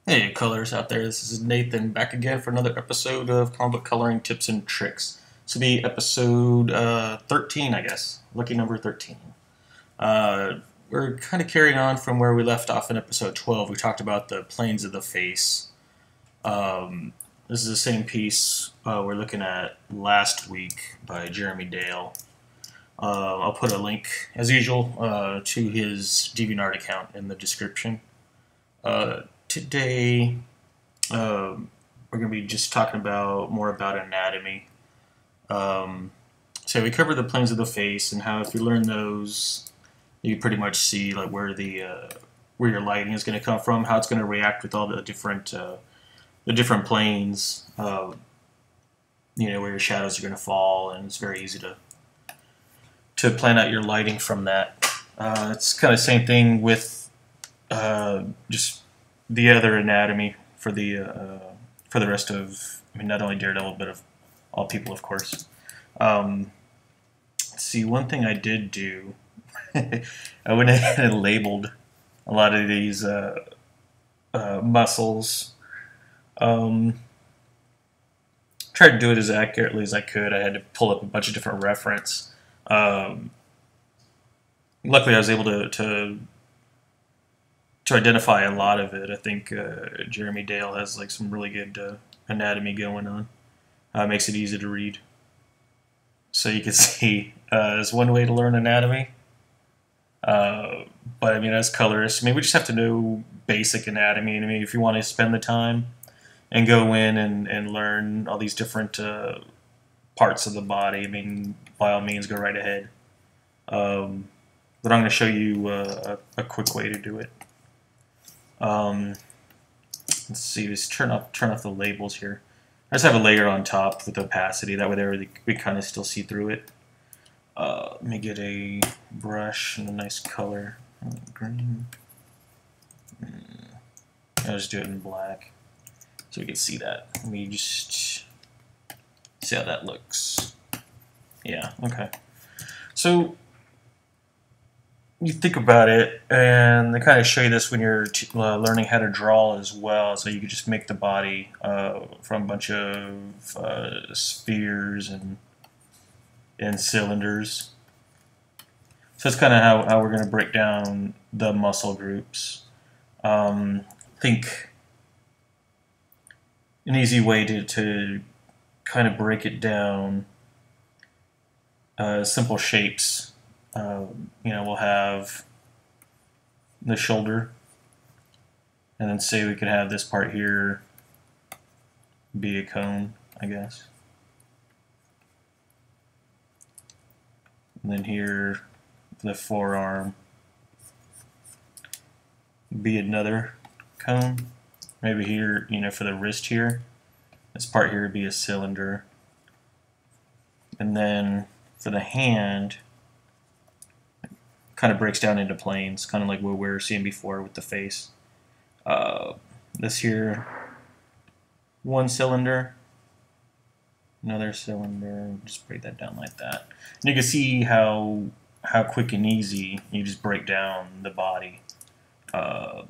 Hey, colors out there. This is Nathan back again for another episode of comic book coloring tips and tricks. This will be episode 13, I guess. Lucky number 13. We're kind of carrying on from where we left off in episode 12. We talked about the planes of the face. This is the same piece we're looking at last week by Jeremy Dale. I'll put a link, as usual, to his DeviantArt account in the description. Today, we're going to be just talking more about anatomy. So we covered the planes of the face and how if you learn those, you pretty much see like where your lighting is going to come from, how it's going to react with all the different planes. Where your shadows are going to fall, and it's very easy to plan out your lighting from that. It's kind of the same thing with just the other anatomy for the rest of, not only Daredevil, but of all people, of course. Let's see, one thing I did do, I went ahead and labeled a lot of these muscles. Tried to do it as accurately as I could. I had to pull up a bunch of different reference. Luckily, I was able to identify a lot of it. I think Jeremy Dale has like some really good anatomy going on. Makes it easy to read. So you can see there's one way to learn anatomy. But I mean, as colorists, we just have to know basic anatomy. If you want to spend the time and go in and learn all these different parts of the body, by all means, go right ahead. But I'm going to show you a quick way to do it. Let's see, just turn off the labels here. I just have a layer on top with opacity, that way we kind of still see through it. Let me get a brush and a nice color, green. I'll just do it in black so we can see that. Let me just see how that looks. Yeah, okay. So you think about it, and they kind of show you this when you're learning how to draw as well. So you could just make the body from a bunch of spheres and cylinders. So that's kind of how we're going to break down the muscle groups. Think an easy way to kind of break it down, simple shapes. We'll have the shoulder, and then say we could have this part here be a cone, I guess. And then here, the forearm be another cone. Maybe here, for the wrist here, this part here would be a cylinder. And then for the hand, kind of breaks down into planes, kind of like what we were seeing before with the face. This here, one cylinder, another cylinder, just break that down like that. And you can see how quick and easy you just break down the body. How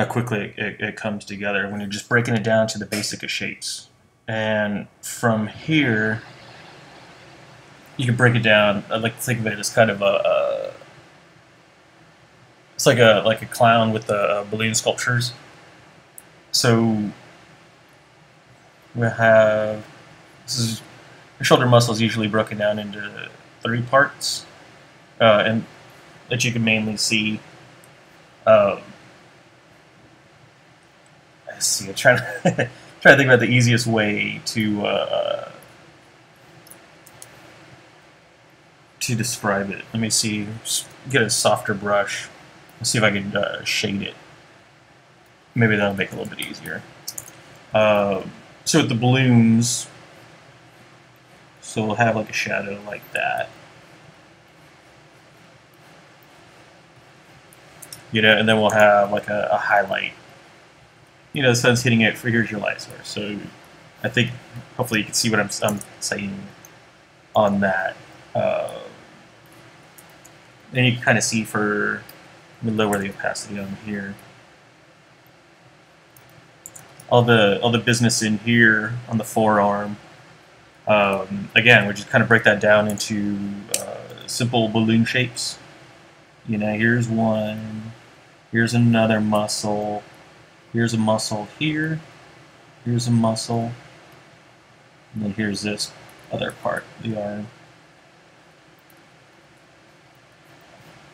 quickly it comes together when you're just breaking it down to the basic of shapes. And from here, you can break it down. I like to think of it as kind of it's like a clown with the balloon sculptures. So we have the shoulder muscle is usually broken down into 3 parts, and that you can mainly see. Let's see. I'm trying to think about the easiest way to describe it. Let me see. Just get a softer brush. Let's see if I can shade it. Maybe that'll make it a little bit easier. So with the balloons, so we'll have like a shadow like that. And then we'll have like a highlight. The sun's hitting it. Here's your light source. So I think hopefully you can see what I'm saying on that. And you can kind of see for, let me lower the opacity on here. All the business in here on the forearm. Again, we just kind of break that down into simple balloon shapes. You know, here's one, here's another muscle, here's a muscle here, here's a muscle, and then here's this other part, the arm.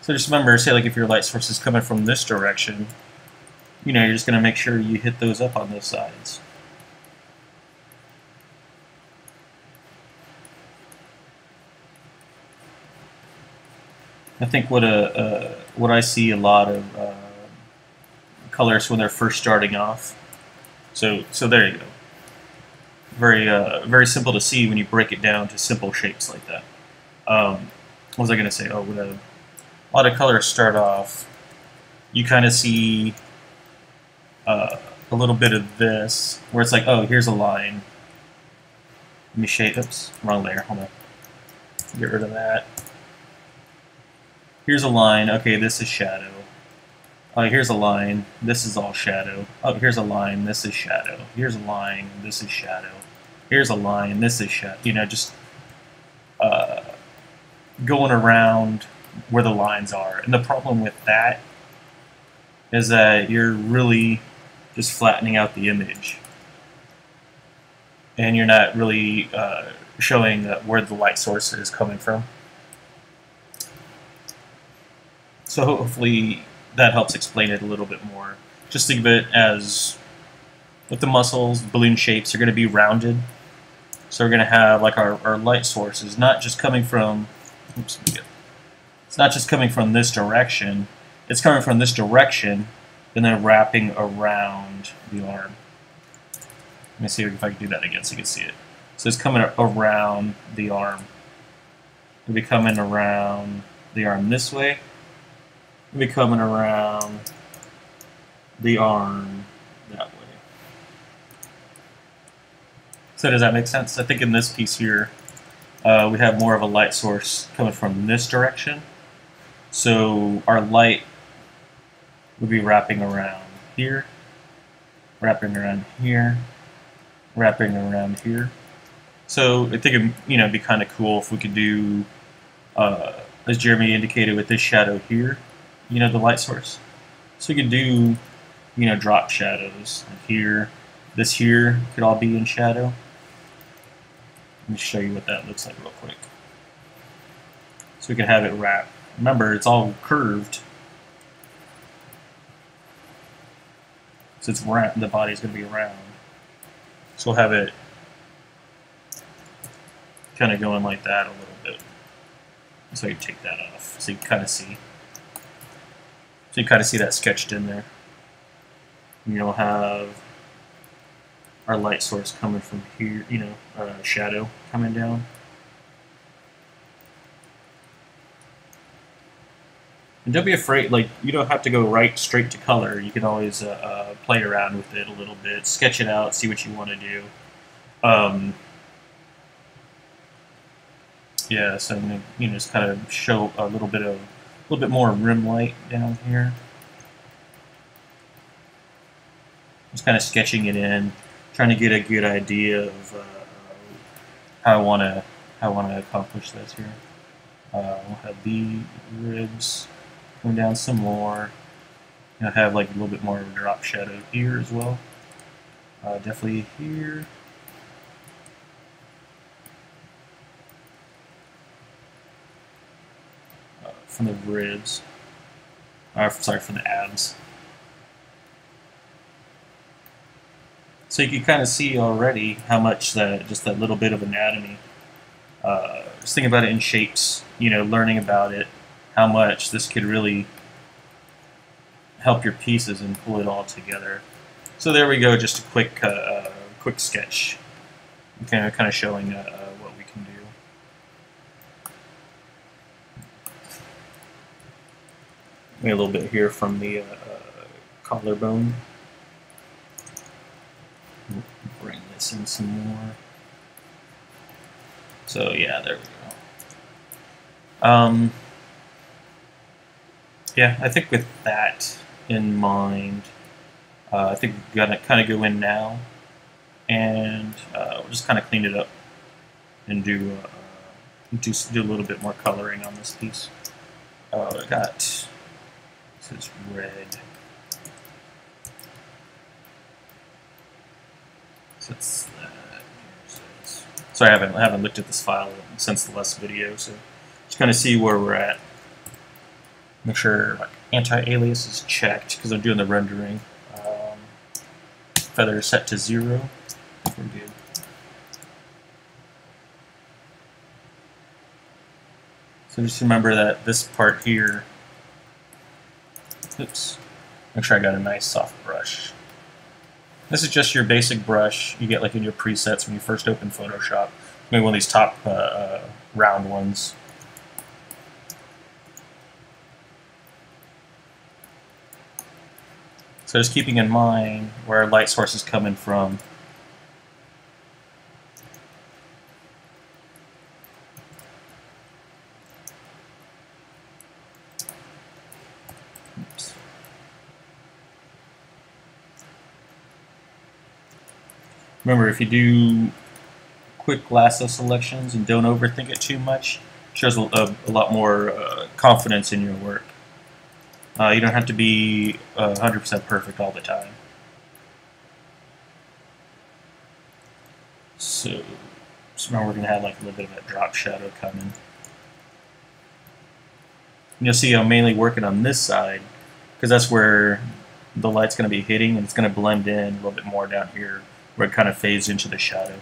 So just remember, say like if your light source is coming from this direction, you know, you're just going to make sure you hit those up on those sides. I think what I see a lot of colorists when they're first starting off. So there you go. Very simple to see when you break it down to simple shapes like that. What was I going to say? Oh, when a lot of colors start off, you kind of see a little bit of this, where it's like, oh, here's a line. Let me shade. Oops, wrong layer. Hold on. Get rid of that. Here's a line. Okay, this is shadow. Oh, here's a line. This is all shadow. Oh, here's a line. This is shadow. Here's a line. This is shadow. Here's a line. This is shadow. You know, just going around where the lines are. And the problem with that is that you're really just flattening out the image. And you're not really showing where the light source is coming from. So hopefully that helps explain it a little bit more. Just think of it as, with the muscles, balloon shapes are going to be rounded. So we're going to have like our light source is not just coming from, oops, it's not just coming from this direction. It's coming from this direction and then wrapping around the arm. Let me see if I can do that again so you can see it. So it's coming around the arm. It'll be coming around the arm this way. It'll be coming around the arm that way. So does that make sense? I think in this piece here, we have more of a light source coming from this direction. So our light would be wrapping around here, wrapping around here, wrapping around here. So I think it'd be kind of cool if we could do, as Jeremy indicated, with this shadow here, the light source. So we could do, drop shadows like here. This here could all be in shadow. Let me show you what that looks like real quick. So we can have it wrap. Remember, it's all curved. So it's round, the body's going to be round. So we'll have it kind of going like that a little bit. So you take that off, so you can kind of see. So you kind of see that sketched in there. And you'll have our light source coming from here, shadow coming down. And don't be afraid, you don't have to go right straight to color. You can always play around with it a little bit, sketch it out, see what you want to do. Yeah, so I'm going to just kind of show a little bit more rim light down here. Just kind of sketching it in, trying to get a good idea of how I want to accomplish this here. We'll have the ribs going down some more. I have like a little bit more of a drop shadow here as well. Definitely here. From the ribs. Sorry, from the abs. So you can kind of see already how much just that little bit of anatomy. Just think about it in shapes, learning about it, how much this could really help your pieces and pull it all together. So there we go, just a quick sketch, kind of showing what we can do. Maybe a little bit here from the collarbone. Bring this in some more. So yeah, there we go. yeah, I think with that in mind, I think we're gonna kind of go in now and we'll just kind of clean it up and do a little bit more coloring on this piece. I got this is red. So it's sorry, I haven't looked at this file since the last video, so just kind of see where we're at. Make sure like anti-alias is checked because I'm doing the rendering. Feather is set to 0. We're good. So just remember that this part here. Oops. Make sure I got a nice soft brush. This is just your basic brush you get like in your presets when you first open Photoshop. Maybe one of these top round ones. So just keeping in mind where our light source is coming from. Oops. Remember, if you do quick lasso selections and don't overthink it too much, it shows a lot more confidence in your work. You don't have to be 100% perfect all the time. So now we're going to have like a little bit of a drop shadow coming. And you'll see I'm mainly working on this side because that's where the light's going to be hitting, and it's going to blend in a little bit more down here where it kind of fades into the shadow.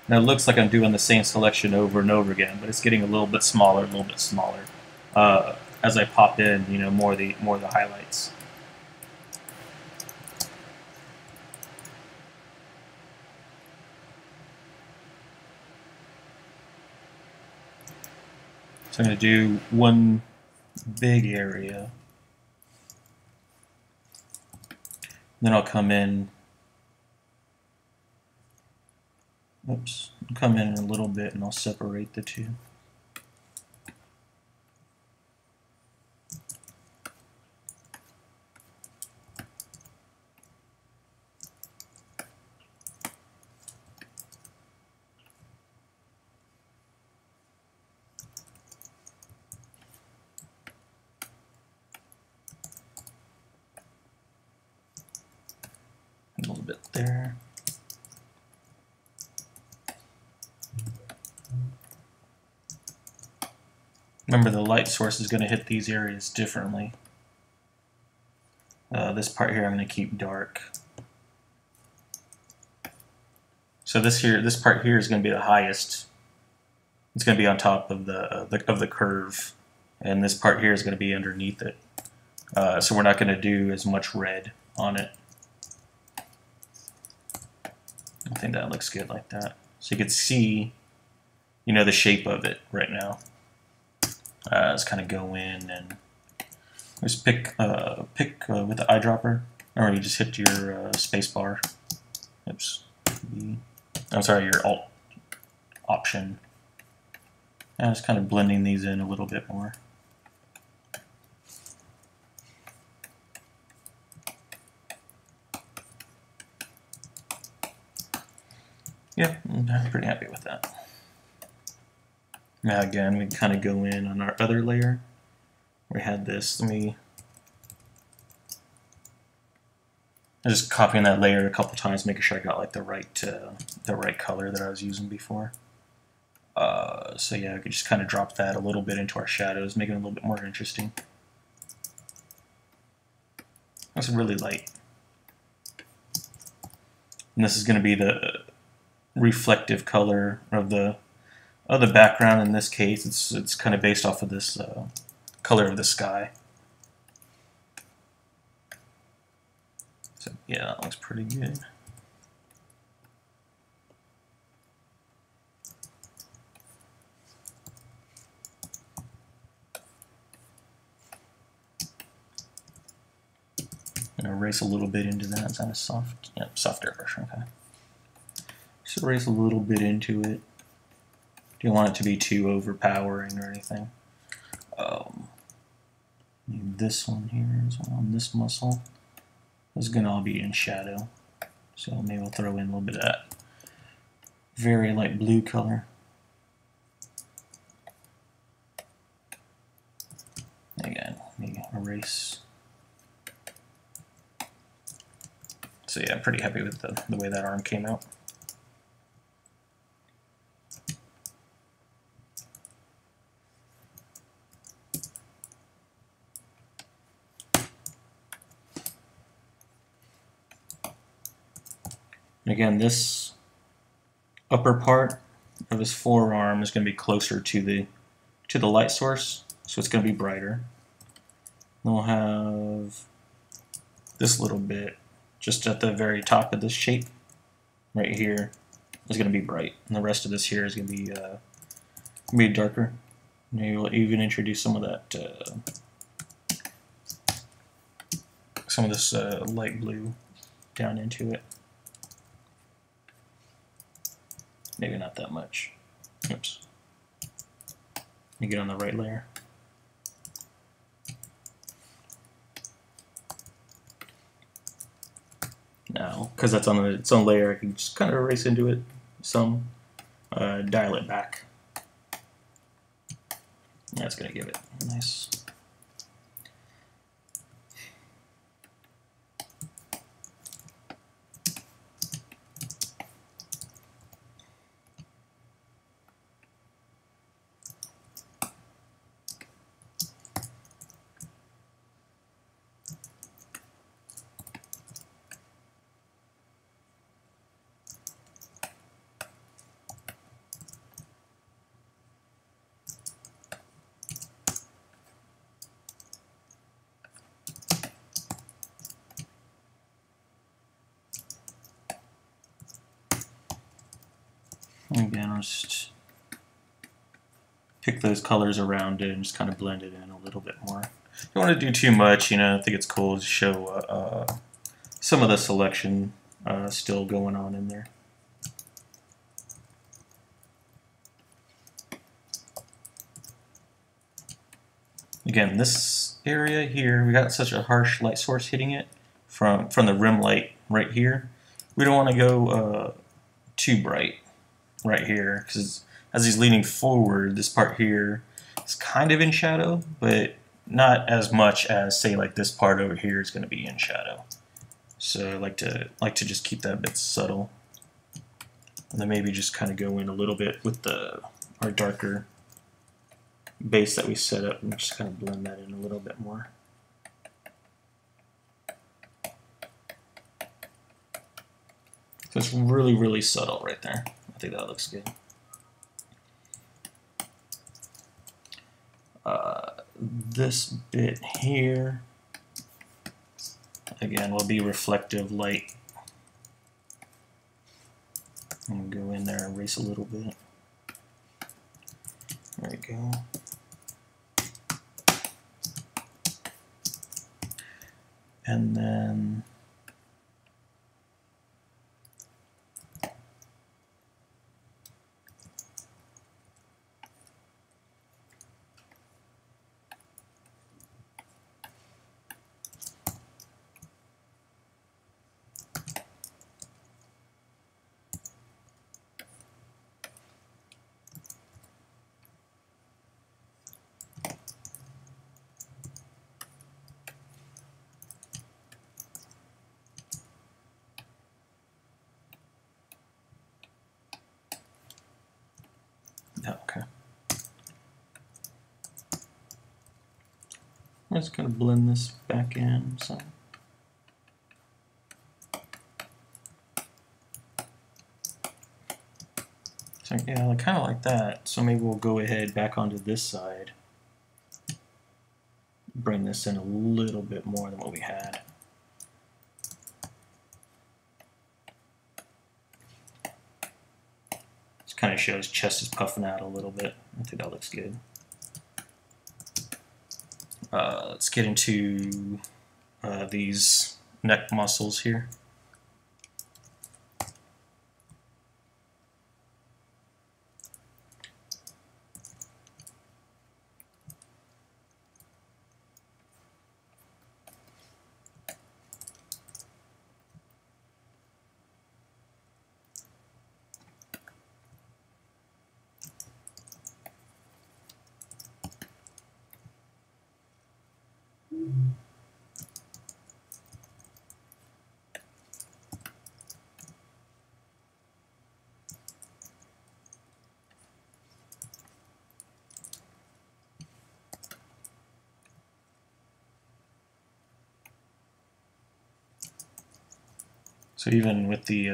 Now it looks like I'm doing the same selection over and over again, but it's getting a little bit smaller, as I pop in, more of the highlights. So I'm going to do one big area, then I'll come in. Oops, come in a little bit and I'll separate the two. A little bit there. Remember, the light source is going to hit these areas differently. This part here I'm going to keep dark. So this part here is going to be the highest. It's going to be on top of the curve, and this part here is going to be underneath it. So we're not going to do as much red on it. I think that looks good like that. So you can see, the shape of it right now. Let's kind of go in and just pick with the eyedropper, or you just hit your space bar. Oops. I'm sorry, your Alt Option. And just kind of blending these in a little bit more. Yeah, I'm pretty happy with that. Now again, we kind of go in on our other layer. We had this. I'm just copying that layer a couple times, making sure I got like the right color that I was using before. So yeah, we could just kind of drop that a little bit into our shadows, making it a little bit more interesting. That's really light. And this is going to be the reflective color of the background. In this case, it's kind of based off of this color of the sky. So yeah, that looks pretty good. I'm gonna erase a little bit into that. Is that a soft? Yep, soft airbrush. Okay. Just erase a little bit into it. Don't want it to be too overpowering or anything. This one here as well, and this muscle is going to all be in shadow. So maybe we'll throw in a little bit of that very light blue color. Again, let me erase. So yeah, I'm pretty happy with the way that arm came out. And again, this upper part of his forearm is going to be closer to the light source, so it's going to be brighter. Then we'll have this little bit just at the very top of this shape, right here, is going to be bright, and the rest of this here is going to be darker. Maybe we'll even introduce some of that, some of this light blue down into it. Maybe not that much. Oops. Let me get on the right layer. Now, because that's on its own layer, I can just kind of erase into it some, dial it back. That's going to give it a nice. Again, I'll just pick those colors around it and just kind of blend it in a little bit more. Don't want to do too much, you know. I think it's cool to show some of the selection still going on in there. Again, this area here, we got such a harsh light source hitting it from the rim light right here. We don't want to go too bright right here, because as he's leaning forward, this part here is kind of in shadow, but not as much as, say, like this part over here is going to be in shadow. So I like to just keep that a bit subtle, and then maybe just kind of go in a little bit with our darker base that we set up, and just kind of blend that in a little bit more. So it's really, really subtle right there. I think that looks good. This bit here, again, will be reflective light. I'm going to go in there and erase a little bit. There we go. And then okay. I'm just going to blend this back in some. So yeah, kind of like that. So maybe we'll go ahead back onto this side. Bring this in a little bit more than what we had. This kind of shows chest is puffing out a little bit. I think that looks good. Let's get into these neck muscles here. So even with the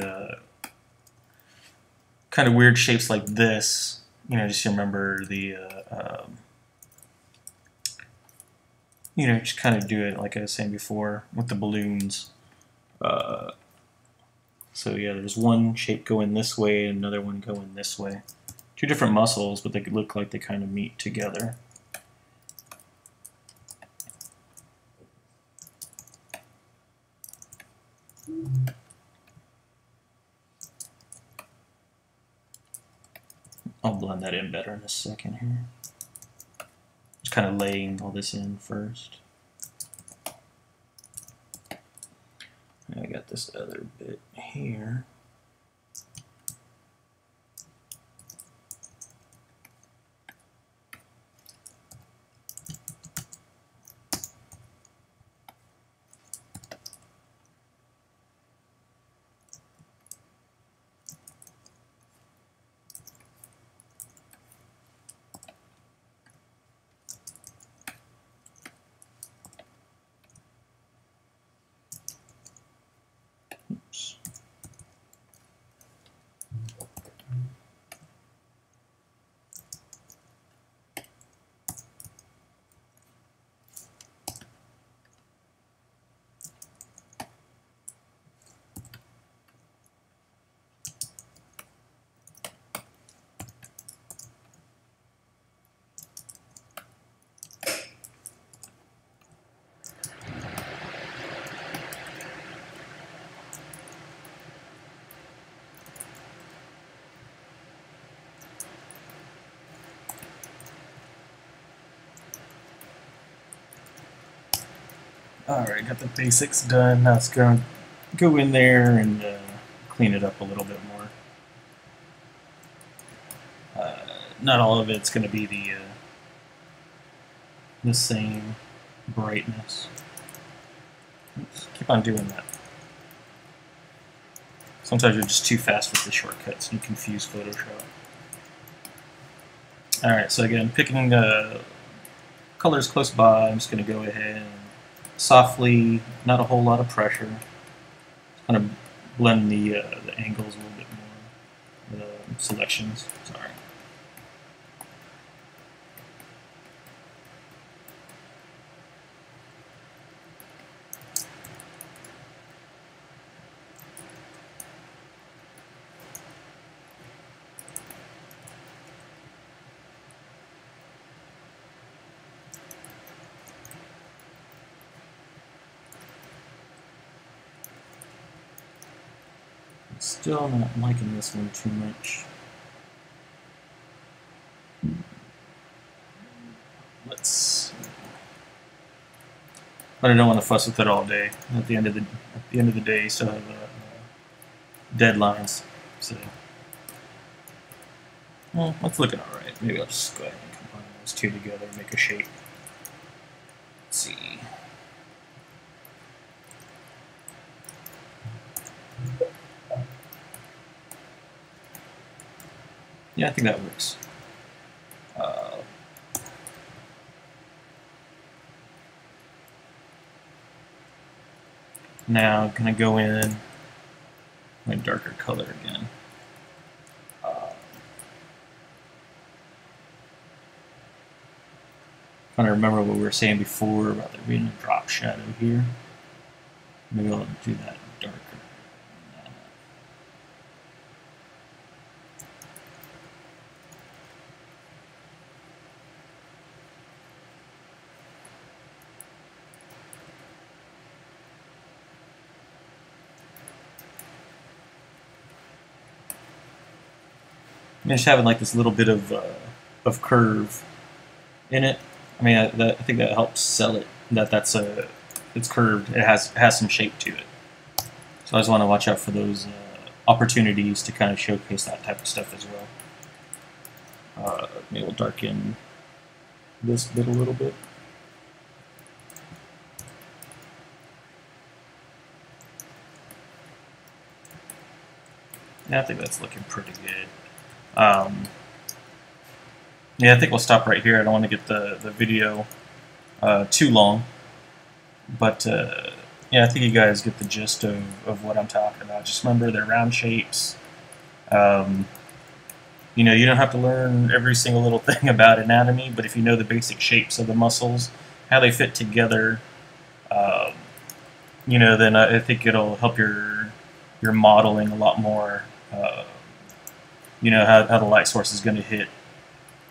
kind of weird shapes like this, you know, just remember the, you know, just kind of do it like I was saying before with the balloons. So yeah, there's one shape going this way and another one going this way. Two different muscles, but they could look like they kind of meet together. I'll blend that in better in a second here. Just kind of laying all this in first. And I got this other bit here. Oops. Alright, got the basics done. Now it's going to go in there and clean it up a little bit more. Not all of it's going to be the same brightness. Oops, keep on doing that. Sometimes you're just too fast with the shortcuts and you confuse Photoshop. Alright, so again, picking colors close by, I'm just going to go ahead and softly, not a whole lot of pressure, kind of blend the angles a little bit more, the selections, sorry. Still not liking this one too much. Let's. But I don't want to fuss with it all day. At the end of the day, you still have deadlines. So, well, that's looking all right. Maybe I'll just go ahead and combine those two together and make a shape. Let's see. Yeah, I think that works. Now I'm going to go in my darker color again. Trying to remember what we were saying before about there being a drop shadow here. Maybe I'll do that darker. I'm just having like this little bit of curve in it. I mean, I think that helps sell it. It's curved. It has some shape to it. So I just want to watch out for those opportunities to kind of showcase that type of stuff as well. Maybe we'll darken this bit a little bit. Yeah, I think that's looking pretty good. Yeah, I think we'll stop right here. I don't want to get the video too long, but yeah, I think you guys get the gist of what I'm talking about. Just remember they're round shapes. Um, you don't have to learn every single little thing about anatomy, but if you know the basic shapes of the muscles, how they fit together, um, then I think it'll help your modeling a lot more. How the light source is going to hit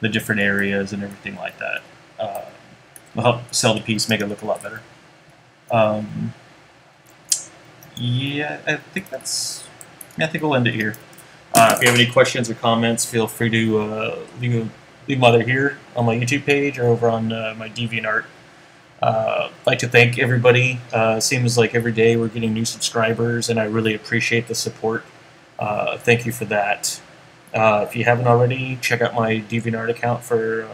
the different areas and everything like that. Uh, will help sell the piece, make it look a lot better. Um, yeah, I think we'll end it here. If you have any questions or comments, feel free to leave them either here on my YouTube page or over on my DeviantArt. I'd like to thank everybody. Seems like every day we're getting new subscribers, and I really appreciate the support. Thank you for that. If you haven't already, check out my DeviantArt account for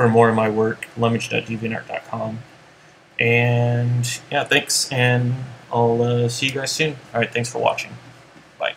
more of my work, lummage.deviantart.com. And yeah, thanks, and I'll see you guys soon. All right, thanks for watching. Bye.